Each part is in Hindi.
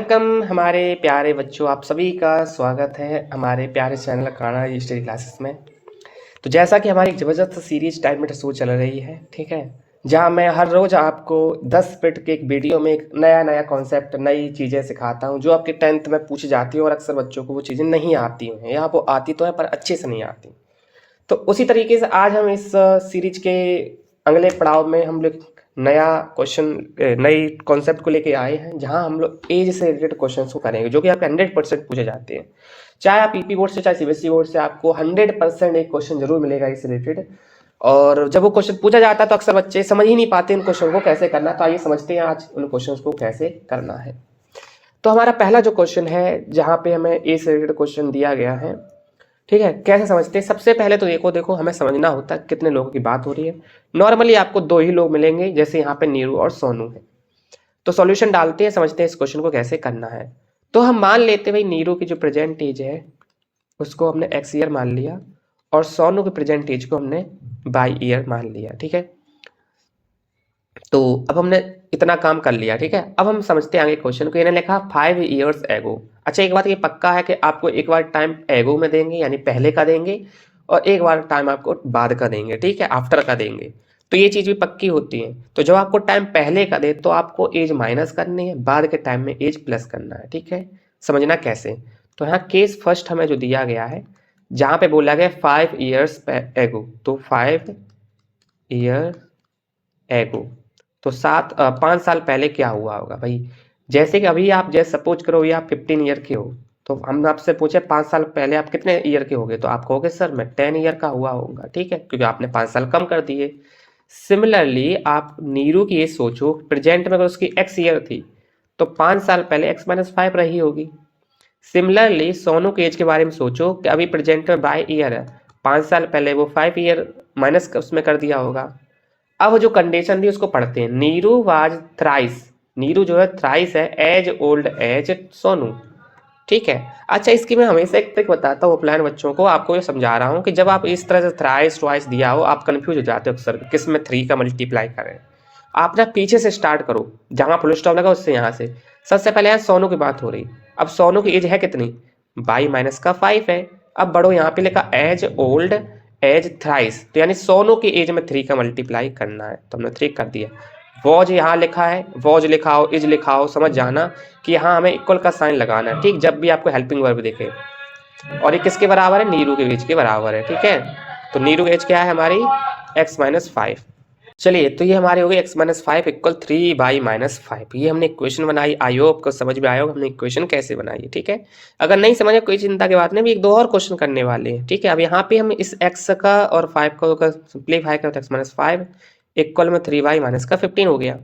वेलकम हमारे प्यारे बच्चों, आप सभी का स्वागत है हमारे प्यारे चैनल काना हिस्ट्री क्लासेस में। तो जैसा कि हमारी ज़बरदस्त सीरीज टाइम में शो चल रही है, ठीक है, जहां मैं हर रोज़ आपको 10 मिनट के एक वीडियो में एक नया कॉन्सेप्ट, नई चीज़ें सिखाता हूं जो आपके 10th में पूछी जाती है और अक्सर बच्चों को वो चीज़ें नहीं आती हैं या वो आती तो है पर अच्छे से नहीं आती। तो उसी तरीके से आज हम इस सीरीज के अगले पड़ाव में हम लोग नया क्वेश्चन, नई कॉन्सेप्ट को लेके आए हैं, जहां हम लोग एज से रिलेटेड क्वेश्चंस को करेंगे जो कि आपके 100% पूछे जाते हैं। चाहे आप ईपी बोर्ड से चाहे सीबीएसई बोर्ड से, आपको 100% एक क्वेश्चन जरूर मिलेगा इससे रिलेटेड। और जब वो क्वेश्चन पूछा जाता है तो अक्सर बच्चे समझ ही नहीं पाते इन क्वेश्चन को कैसे करना है। तो आइए समझते हैं आज उन क्वेश्चन को कैसे करना है। तो हमारा पहला जो क्वेश्चन है, जहाँ पे हमें ए से रिलेटेड क्वेश्चन दिया गया है, ठीक है, कैसे समझते हैं। सबसे पहले तो देखो हमें समझना होता है कितने लोगों की बात हो रही है। नॉर्मली आपको 2 ही लोग मिलेंगे, जैसे यहाँ पे नीरू और सोनू है। तो सॉल्यूशन डालते हैं, समझते हैं इस क्वेश्चन को कैसे करना है। तो हम मान लेते हैं भाई नीरू की जो प्रेजेंट एज है उसको हमने एक्स ईयर मान लिया और सोनू की प्रेजेंट एज को हमने वाई ईयर मान लिया, ठीक है। तो अब हमने इतना काम कर लिया, ठीक है। अब हम समझते हैं आगे क्वेश्चन को। इन्होंने लिखा 5 years एगो। अच्छा, एक बात ये पक्का है कि आपको एक बार टाइम एगो में देंगे यानी पहले का देंगे, और एक बार टाइम आपको बाद का देंगे, ठीक है, आफ्टर का देंगे। तो ये चीज़ भी पक्की होती है। तो जब आपको टाइम पहले का दे तो आपको एज माइनस करनी है, बाद के टाइम में एज प्लस करना है, ठीक है। समझना कैसे। तो यहाँ केस फर्स्ट हमें जो दिया गया है, जहाँ पे बोला गया 5 years एगो, तो 5 year एगो, तो 5 साल पहले क्या हुआ होगा भाई। जैसे कि अभी आप जैसे सपोज करो ये आप 15 ईयर के हो, तो हम आपसे पूछे 5 साल पहले आप कितने ईयर के होगे, तो आप कहोगे सर मैं 10 ईयर का हुआ होगा, ठीक है, क्योंकि आपने 5 साल कम कर दिए। सिमिलरली आप नीरू की ये सोचो, प्रेजेंट में अगर उसकी एक्स ईयर थी तो 5 साल पहले एक्स माइनस 5 रही होगी। सिमिलरली सोनू के एज के बारे में सोचो कि अभी प्रेजेंट में बाई ईयर है, 5 साल पहले वो 5 ईयर माइनस उसमें कर दिया होगा। अब जो कंडीशन थी उसको पढ़ते हैं। नीरू वाज थ्राइस, नीरू जो है थ्राइस है एज ओल्ड एज सोनू, ठीक है। अच्छा, इसकी मैं हमेशा एक ट्रिक बताता हूँ ऑफलाइन बच्चों को, आपको ये समझा रहा हूँ कि जब आप इस तरह से थ्राइस ट्वाइस दिया हो आप कंफ्यूज हो जाते हो अक्सर किस में 3 का मल्टीप्लाई करें। आप ना पीछे से स्टार्ट करो, जहां फुल स्टॉप लगा उससे यहाँ से। सबसे पहले यहाँ सोनू की बात हो रही। अब सोनू की एज है कितनी, बाई माइनस का 5 है। अब बढ़ो, यहाँ पे लिखा एज ओल्ड एज थ्राइस, तो यानी सोनू की एज में 3 का मल्टीप्लाई करना है, तो हमने 3 कर दिया। वॉज यहाँ लिखा है, वॉज लिखा हो इज लिखा हो, समझ जाना कि यहाँ हमें इक्वल का साइन लगाना है, ठीक, जब भी आपको हेल्पिंग वर्ब दिखे। और ये किसके बराबर है, नीरू के एज के बराबर है, ठीक है। तो नीरू एज क्या है हमारी, x माइनस 5। चलिए, तो ये हमारे हो गए x minus 5 equal 3 by minus 5। ये हमने इक्वेशन बनाई। आई होप आपको समझ में आया होगा हमने इक्वेशन कैसे बनाई है, ठीक है। अगर नहीं समझे कोई चिंता की बात नहीं, भी एक दो और क्वेश्चन करने वाले हैं, ठीक है। अब यहाँ पे हम इस x का और 5 का सिंप्लीफाई करते हैं, x माइनस 5 इक्वल में 3 बाई माइनस का 15 हो गया।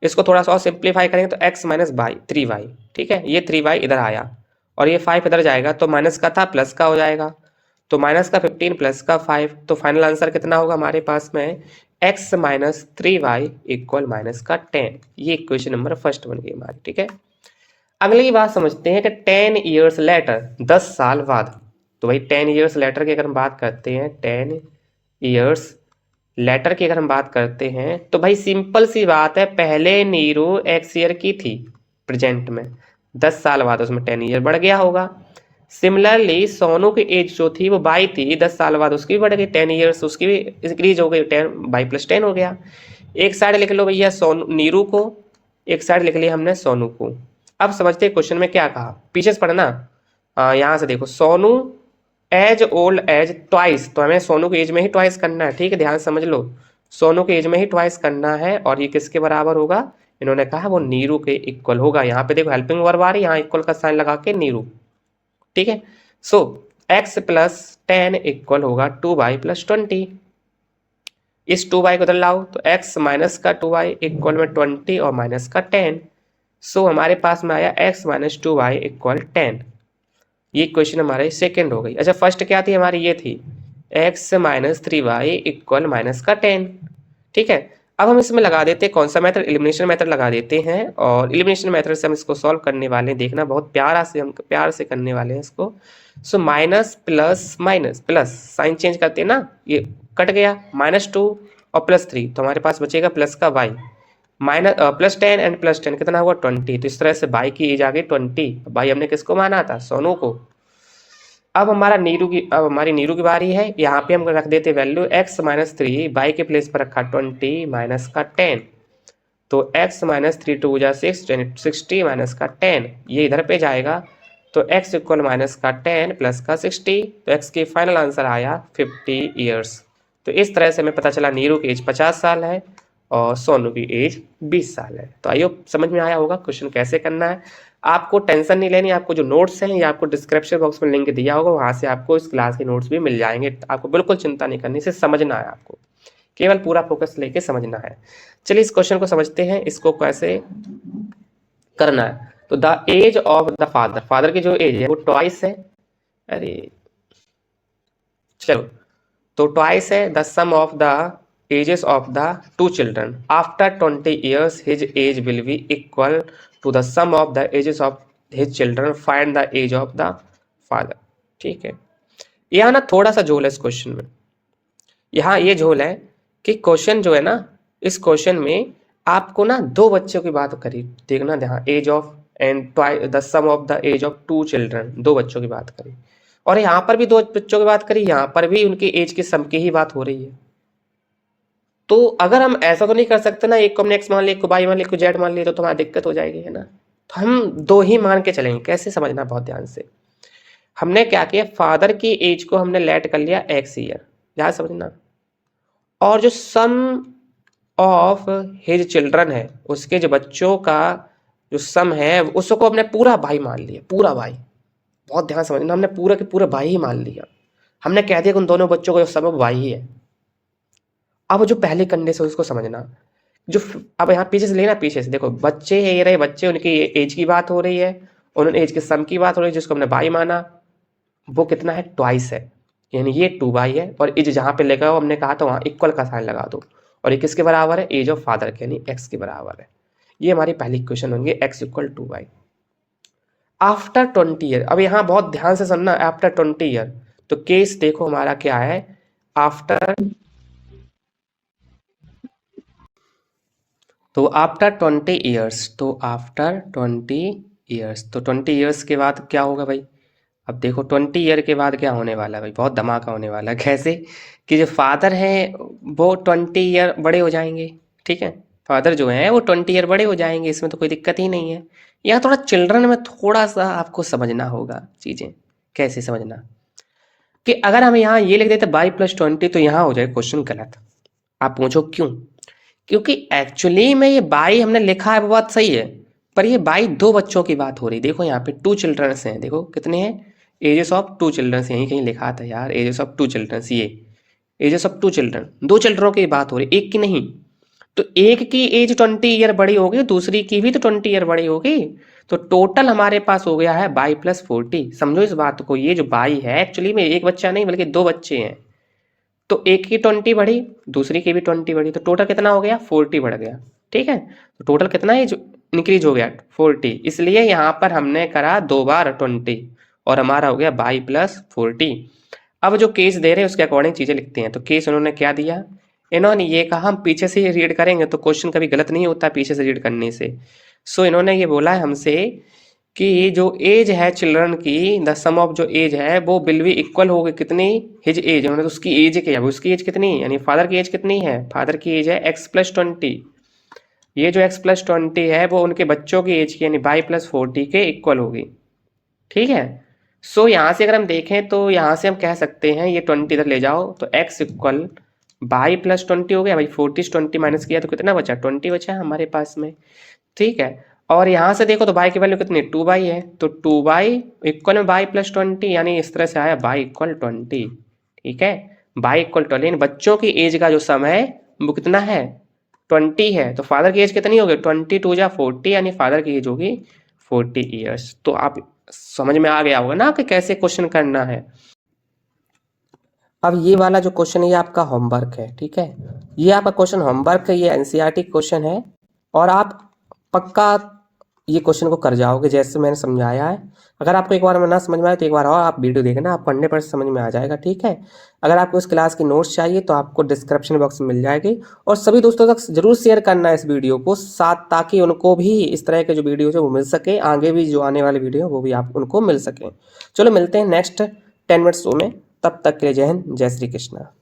इसको थोड़ा सा और सिंप्लीफाई करेंगे तो x माइनस बाई 3 बाई, ठीक है, ये 3 बाई इधर आया और ये 5 इधर जाएगा, तो माइनस का था प्लस का हो जाएगा। तो माइनस का 15 प्लस का 5, तो फाइनल आंसर कितना होगा हमारे पास में, x minus 3y equal minus का 10। ये इक्वेशन नंबर फर्स्ट बन गई हमारी, ठीक है। अगली बात समझते हैं कि 10 ईयर्स लेटर, 10 साल बाद। तो भाई 10 ईयर्स लेटर की अगर हम बात करते हैं, 10 ईयर्स लेटर की अगर हम बात करते हैं, तो भाई सिंपल सी बात है, पहले नीरू एक्स ईयर की थी प्रेजेंट में, 10 साल बाद उसमें 10 ईयर बढ़ गया होगा। सिमिलरली सोनू की एज जो थी वो बाई थी, 10 साल बाद उसकी भी बढ़ गई, 10 ईयर्स उसकी भी इंक्रीज हो गई, 10 बाई प्लस 10 हो गया। एक साइड लिख लो भैया सोनू नीरू को, एक साइड लिख लिया हमने सोनू को। अब समझते हैं क्वेश्चन में क्या कहा, पीछे से पढ़ना। यहाँ से देखो, Sonu as old as twice, तो हमें सोनू की एज में ही ट्वाइस करना है, ठीक है, ध्यान समझ लो। सोनू की एज में ही ट्वाइस करना है और ये किसके बराबर होगा, इन्होंने कहा वो नीरू के इक्वल होगा। यहाँ पे देखो हेल्पिंग वर्ब आ रही है, यहाँ इक्वल का साइन लगा के नीरू, ठीक है। सो x प्लस 10 इक्वल होगा 2y प्लस 20। इस 2y को उधर लाओ तो x माइनस का 2y इक्वल में 20 और माइनस का 10। सो हमारे पास में आया x माइनस 2y इक्वल 10। ये क्वेश्चन हमारे सेकेंड हो गई। अच्छा, फर्स्ट क्या थी हमारी, ये थी x minus 3y equal minus का 10, ठीक है। अब हम इसमें लगा देते हैं कौन सा मेथड, एलिमिनेशन मेथड लगा देते हैं, और एलिमिनेशन मेथड से हम इसको सॉल्व करने वाले हैं। देखना बहुत हम प्यार से करने वाले हैं इसको। So minus plus minus plus, sign change करते हैं ना, ये कट गया, -2 और +3, तो हमारे पास बचेगा प्लस का y। माइनस +10 एंड +10 कितना हुआ 20। तो इस तरह से बाई की एज आ गई 20। बाई हमने किसको माना था, सोनू को। अब हमारी नीरू की बारी है। यहाँ पे हम रख देते वैल्यू x - 3, बाई के प्लेस पर रखा 20 माइनस का 10। तो x - 3 2 जा 6, 60 माइनस का 10, ये इधर पे जाएगा। तो x इक्वल माइनस का 10 प्लस का 60। तो x की फाइनल आंसर आया 50 ईयर्स। तो इस तरह से हमें पता चला नीरू की एज 50 साल है और सोनू की एज 20 साल है। तो आइए समझ में आया होगा क्वेश्चन कैसे करना है। आपको टेंशन नहीं लेनी, आपको जो नोट्स हैं ये आपको डिस्क्रिप्शन बॉक्स में लिंक दिया होगा, वहाँ से आपको इस क्लास के नोट्स भी मिल जाएंगे। आपको बिल्कुल चिंता नहीं करनी, इसे समझना है, आपको केवल पूरा फोकस लेके समझना है। चलिए इस क्वेश्चन को समझते हैं, इसको कैसे करना है। तो the age of the father, father की जो एज है वो ट्वाइस है। अरे चलो, तो ट्वाइस है the sum of the ages of the two children after 20 years his age will be equal to the sum of the ages of his children, find the age of the father. ठीक है, यहाँ ना थोड़ा सा झोल है इस क्वेश्चन में। यहाँ ये झोल है कि क्वेश्चन जो है ना, इस क्वेश्चन में आपको ना दो बच्चों की बात करी, देखना ध्यान, age of and the sum of the age of two children, दो बच्चों की बात करी। और यहाँ पर भी दो बच्चों की बात करी, यहाँ पर भी उनकी एज की सम की ही बात हो रही है। तो अगर हम ऐसा तो नहीं कर सकते ना, एक को हमने एक्स मान लिया, एक को वाई मान लिया, एक को जेड मान लिया, तो हमारी दिक्कत हो जाएगी, है ना। तो हम दो ही मान के चलेंगे। कैसे समझना बहुत ध्यान से। हमने क्या किया, फादर की एज को हमने लेट कर लिया एक्स ईयर, ध्यान समझना। और जो सम ऑफ हिज चिल्ड्रन है, उसके जो बच्चों का जो सम है उसको हमने पूरा भाई मान लिया, पूरा भाई। बहुत ध्यान समझना, हमने पूरा के पूरा भाई ही मान लिया। हमने कह दिया कि उन दोनों बच्चों का जो सम है वो भाई ही है। अब जो पहले कंडीशन उसको समझना, जो अब यहाँ पीछे से लेना, पीछे से देखो, बच्चे है ये रहे बच्चे, उनकी एज की बात हो रही है, उन्होंने एज के सम की बात हो रही है, जिसको हमने भाई माना, वो कितना है, ट्वाइस है, यानी ये 2 बाई है। और एज जहाँ पे लगा हमने कहा था वहाँ इक्वल का साइन लगा दो, और ये किसके बराबर है, एज ऑफ फादर के, यानी एक्स के बराबर है। ये हमारी पहली इक्वेशन होंगे, x equal 2 by. After 20 year, अब यहाँ बहुत ध्यान से सुनना, आफ्टर 20 ईयर, तो केस देखो हमारा क्या है, आफ्टर, तो आफ्टर 20 ईयर्स, तो आफ्टर 20 ईयर्स, तो 20 ईयर्स के बाद क्या होगा भाई। अब देखो 20 ईयर के बाद क्या होने वाला है भाई, बहुत धमाका होने वाला है। कैसे कि जो फादर हैं वो 20 ईयर बड़े हो जाएंगे। ठीक है, फादर जो हैं वो 20 ईयर बड़े हो जाएंगे, इसमें तो कोई दिक्कत ही नहीं है। यहाँ थोड़ा चिल्ड्रन में थोड़ा सा आपको समझना होगा चीज़ें। कैसे समझना कि अगर हम यहाँ ये लिख देते बाई प्लस 20, तो यहाँ हो जाए क्वेश्चन गलत। आप पूछो क्यों, क्योंकि एक्चुअली में ये बाई हमने लिखा है वो बात सही है, पर ये बाई दो बच्चों की बात हो रही है। देखो यहाँ पे 2 चिल्ड्रंस हैं, देखो कितने हैं, एजेस ऑफ 2 चिल्ड्रंस, यहीं कहीं लिखा था यार, एजेस ऑफ 2 चिल्ड्रंस, ये एजेस ऑफ 2 चिल्ड्रन, दो चिल्ड्रनों की बात हो रही, एक की नहीं। तो एक की एज 20 ईयर बड़ी होगी, दूसरी की भी तो 20 ईयर बड़ी होगी। तो टोटल हमारे पास हो गया है बाई प्लस 40। समझो इस बात को, ये जो बाई है एक्चुअली में एक बच्चा नहीं बल्कि दो बच्चे हैं। तो एक की 20 बढ़ी, दूसरी की भी 20 बढ़ी, तो टोटल कितना हो गया, 40 बढ़ गया। ठीक है, तो टोटल कितना है, इंक्रीज हो गया 40। इसलिए यहाँ पर हमने करा 2 बार 20 और हमारा हो गया बाई प्लस 40। अब जो केस दे रहे हैं उसके अकॉर्डिंग चीज़ें लिखते हैं। तो केस उन्होंने क्या दिया, इन्होंने ये कहा, हम पीछे से रीड करेंगे तो क्वेश्चन कभी गलत नहीं होता पीछे से रीड करने से। सो इन्होंने ये बोला है हमसे कि जो एज है चिल्ड्रन की, द सम ऑफ जो एज है वो विल बी इक्वल होगी कितनी, हिज एज, उन्होंने तो उसकी एज क्या है, उसकी एज कितनी, यानी फादर की एज कितनी है, फादर की एज है एक्स प्लस 20। ये जो एक्स प्लस 20 है वो उनके बच्चों की एज की यानी बाई प्लस 40 के इक्वल होगी। ठीक है, सो यहाँ से अगर हम देखें तो यहाँ से हम कह सकते हैं, ये 20 इधर ले जाओ तो x इक्वल बाई प्लस 20 हो गया भाई, 40 से 20 माइनस किया तो कितना बचा, 20 बचा हमारे पास में। ठीक है, और यहाँ से देखो तो बाई की वैल्यू कितनी, 2 बाई है, तो 2 बाई इक्वल में बाई प्लस 20, यानी इस तरह से आया बाई इक्वल 20। ठीक है, बाई इक्वल 20, बच्चों की एज का जो सम है वो कितना है, 20 है। तो फादर की एज कितनी होगी, 20 2 जा 40, यानी फादर की एज होगी 40 ईयर्स। तो आप समझ में आ गया होगा ना कि कैसे क्वेश्चन करना है। अब ये वाला जो क्वेश्चन है ये आपका होमवर्क है। ठीक है, ये आपका क्वेश्चन होमवर्क है, ये एनसीईआरटी क्वेश्चन है, और आप पक्का ये क्वेश्चन को कर जाओगे जैसे मैंने समझाया है। अगर आपको एक बार में ना समझ में आए तो एक बार और आप वीडियो देखना, आप पढ़ने पर समझ में आ जाएगा, ठीक है। अगर आपको इस क्लास की नोट्स चाहिए तो आपको डिस्क्रिप्शन बॉक्स में मिल जाएगी, और सभी दोस्तों तक जरूर शेयर करना है इस वीडियो को साथ, ताकि उनको भी इस तरह के जो वीडियो है वो मिल सके, आगे भी जो आने वाले वीडियो वो भी आप उनको मिल सकें। चलो मिलते हैं नेक्स्ट 10 मिनट शो में, तब तक के लिए जय हिंद, जय श्री कृष्णा।